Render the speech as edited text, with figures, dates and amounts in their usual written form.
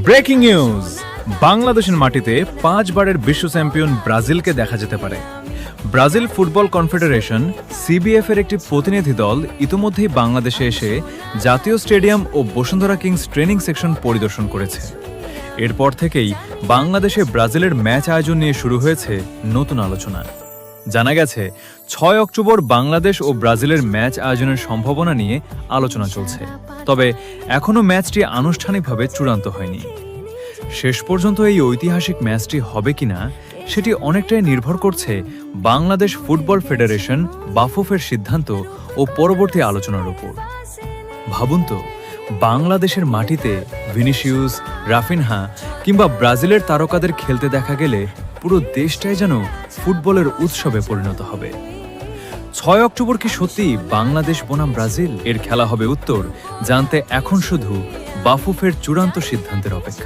Breaking news, বাংলাদেশের মাটিতে 5 বারের বিশ্ব চ্যাম্পিয়ন ব্রাজিলকে দেখা যেতে পারে। ব্রাজিল ফুটবল কনফেডারেশন সিবিএফ এর একটি প্রতিনিধি দল ইতোমধ্যেই বাংলাদেশে এসে জাতীয় স্টেডিয়াম ও বসুন্ধরা কিংস ট্রেনিং সেকশন পরিদর্শন করেছে। এরপর থেকেই বাংলাদেশে ব্রাজিলের ম্যাচ আয়োজন নিয়ে শুরু হয়েছে নতুন আলোচনা। জানা গেছে 6 অক্টোবর বাংলাদেশ ও ব্রাজিলের ম্যাচ আয়োজনের সম্ভাবনা নিয়ে আলোচনা চলছে, তবে এখনও ম্যাচটি আনুষ্ঠানিকভাবে চূড়ান্ত হয়নি। শেষ পর্যন্ত এই ঐতিহাসিক ম্যাচটি হবে কিনা সেটি অনেকটাই নির্ভর করছে বাংলাদেশ ফুটবল ফেডারেশন বাফুফের সিদ্ধান্ত ও পরবর্তী আলোচনার উপর। ভাবুন তো, বাংলাদেশের মাটিতে ভিনিসিয়াস, রাফিনহা কিংবা ব্রাজিলের তারকাদের খেলতে দেখা গেলে পুরো দেশটাই যেন ফুটবলের উৎসবে পরিণত হবে। 6 অক্টোবর কি সত্যি বাংলাদেশ বনাম ব্রাজিল এর খেলা হবে? উত্তর জানতে এখন শুধু বাফুফের চূড়ান্ত সিদ্ধান্তের অপেক্ষা।